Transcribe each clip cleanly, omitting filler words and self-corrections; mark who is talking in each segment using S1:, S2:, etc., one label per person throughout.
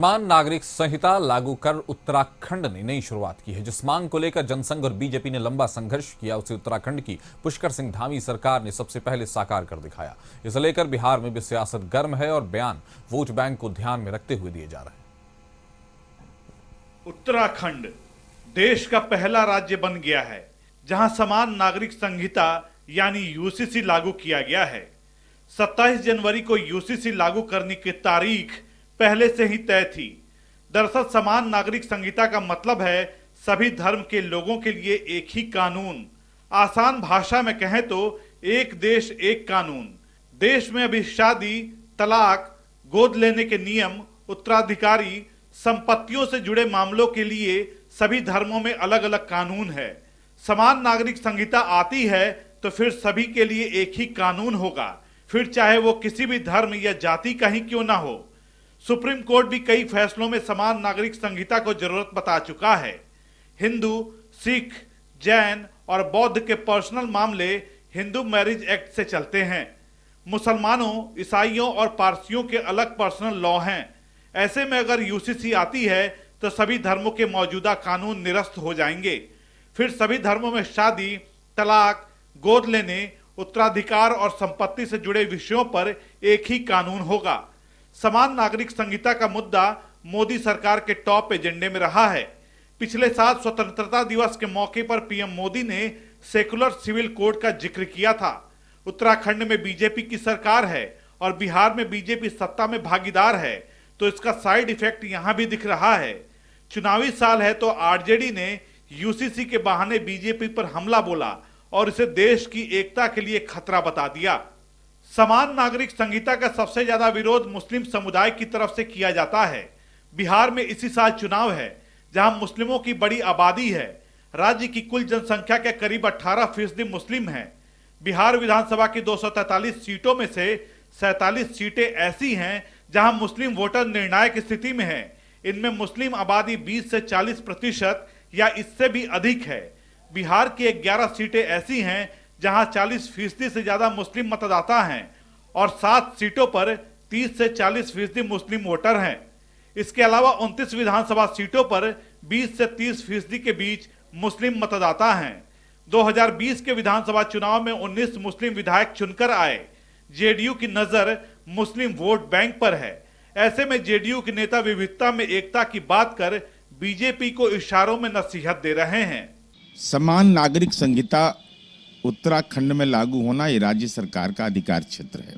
S1: समान नागरिक संहिता लागू कर उत्तराखंड ने नई शुरुआत की है। जिस मांग को लेकर जनसंघ और बीजेपी ने लंबा संघर्ष किया, उसे उत्तराखंड की पुष्कर सिंह धामी सरकार ने सबसे पहले साकार कर दिखाया। इसे लेकर बिहार में भी सियासत गर्म है और बयान वोट बैंक को ध्यान में रखते हुए दिए जा रहे हैं।
S2: उत्तराखंड देश का पहला राज्य बन गया है जहां समान नागरिक संहिता यानी यूसीसी लागू किया गया है। 27 जनवरी को यूसीसी लागू करने की तारीख पहले से ही तय थी। दरअसल समान नागरिक संहिता का मतलब है सभी धर्म के लोगों के लिए एक ही कानून। आसान भाषा में कहें तो एक देश एक कानून। देश में अभी शादी, तलाक, गोद लेने के नियम, उत्तराधिकारी, संपत्तियों से जुड़े मामलों के लिए सभी धर्मों में अलग अलग कानून है। समान नागरिक संहिता आती है तो फिर सभी के लिए एक ही कानून होगा, फिर चाहे वो किसी भी धर्म या जाति का ही क्यों ना हो। सुप्रीम कोर्ट भी कई फैसलों में समान नागरिक संहिता को जरूरत बता चुका है। हिंदू, सिख, जैन और बौद्ध के पर्सनल मामले हिंदू मैरिज एक्ट से चलते हैं। मुसलमानों, ईसाइयों और पारसियों के अलग पर्सनल लॉ हैं। ऐसे में अगर यूसीसी आती है तो सभी धर्मों के मौजूदा कानून निरस्त हो जाएंगे। फिर सभी धर्मों में शादी, तलाक, गोद लेने, उत्तराधिकार और संपत्ति से जुड़े विषयों पर एक ही कानून होगा। समान नागरिक संहिता का मुद्दा मोदी सरकार के टॉप एजेंडे में रहा है। पिछले साल स्वतंत्रता दिवस के मौके पर पीएम मोदी ने सेकुलर सिविल कोड का जिक्र किया था। उत्तराखंड में बीजेपी की सरकार है और बिहार में बीजेपी सत्ता में भागीदार है, तो इसका साइड इफेक्ट यहां भी दिख रहा है। चुनावी साल है तो आरजेडी ने यूसीसी के बहाने बीजेपी पर हमला बोला और इसे देश की एकता के लिए खतरा बता दिया। समान नागरिक संहिता का सबसे ज्यादा विरोध मुस्लिम समुदाय की तरफ से किया जाता है। बिहार में इसी साल चुनाव है जहां मुस्लिमों की बड़ी आबादी है। राज्य की कुल जनसंख्या के करीब 18% मुस्लिम हैं। बिहार विधानसभा की 243 सीटों में से 47 सीटें ऐसी हैं जहां मुस्लिम वोटर निर्णायक स्थिति में हैं। इनमें मुस्लिम आबादी 20 से 40% या इससे भी अधिक है। बिहार की 11 सीटें ऐसी हैं जहां 40% से ज्यादा मुस्लिम मतदाता हैं और 7 सीटों पर 30 से 40% मुस्लिम वोटर हैं। इसके अलावा 29 विधानसभा सीटों पर 20 से 30% के बीच मुस्लिम मतदाता हैं। 2020 के विधानसभा चुनाव में 19 मुस्लिम विधायक चुनकर आए। जेडीयू की नजर मुस्लिम वोट बैंक पर है। ऐसे में जेडीयू के नेता विविधता में एकता की बात कर बीजेपी को इशारों में नसीहत दे रहे हैं।
S3: समान नागरिक संहिता उत्तराखंड में लागू होना ये राज्य सरकार का अधिकार क्षेत्र है।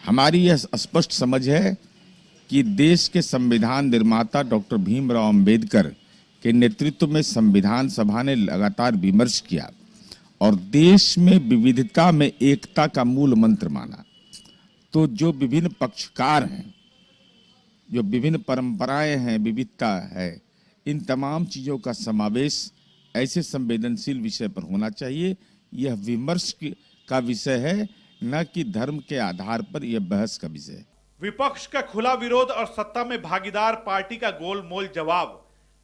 S3: हमारी यह स्पष्ट समझ है कि देश के संविधान निर्माता डॉक्टर भीमराव अंबेडकर के नेतृत्व में संविधान सभा ने लगातार विमर्श किया और देश में विविधता में एकता का मूल मंत्र माना। तो जो विभिन्न पक्षकार हैं, जो विभिन्न परंपराएं हैं, विविधता है, इन तमाम चीज़ों का समावेश ऐसे संवेदनशील विषय पर होना चाहिए। यह विमर्श का विषय है, न कि धर्म के आधार पर यह बहस का विषय है।
S2: विपक्ष का खुला विरोध और सत्ता में भागीदार पार्टी का गोलमोल जवाब।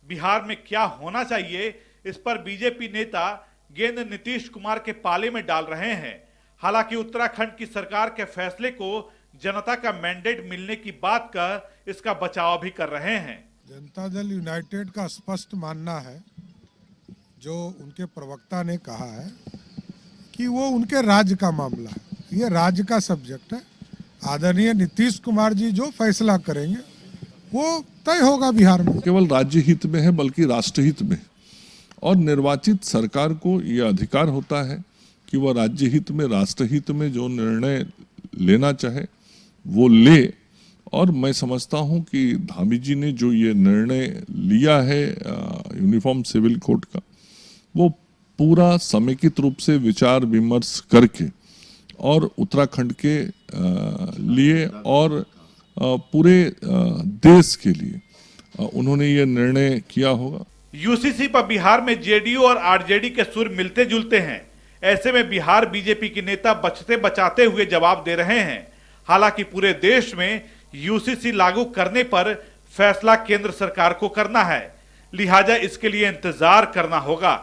S2: बिहार में क्या होना चाहिए, इस पर बीजेपी नेता गेंद नीतीश कुमार के पाले में डाल रहे हैं। हालांकि उत्तराखंड की सरकार के फैसले को जनता का मैंडेट मिलने की बात कर इसका बचाव भी कर रहे हैं।
S4: जनता दल यूनाइटेड का स्पष्ट मानना है, जो उनके प्रवक्ता ने कहा है कि वो उनके राज्य का मामला है, ये राज्य का सब्जेक्ट है। आदरणीय नीतीश कुमार जी जो फैसला करेंगे वो तय होगा बिहार में।
S5: केवल राज्य हित में है बल्कि राष्ट्र हित में, और निर्वाचित सरकार को यह अधिकार होता है कि वह राज्य हित में, राष्ट्र हित में जो निर्णय लेना चाहे वो ले। और मैं समझता हूं कि धामी जी ने जो ये निर्णय लिया है यूनिफॉर्म सिविल कोड का, वो पूरा समेकित रूप से विचार विमर्श करके और उत्तराखंड के लिए और पूरे देश के लिए उन्होंने ये निर्णय किया होगा।
S2: यूसीसी पर बिहार में जेडीयू और आरजेडी के सुर मिलते जुलते हैं। ऐसे में बिहार बीजेपी के नेता बचते बचाते हुए जवाब दे रहे हैं। हालांकि पूरे देश में यूसीसी लागू करने पर फैसला केंद्र सरकार को करना है, लिहाजा इसके लिए इंतजार करना होगा।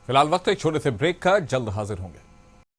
S1: फिलहाल वक्त एक छोटे से ब्रेक का, जल्द हाजिर होंगे।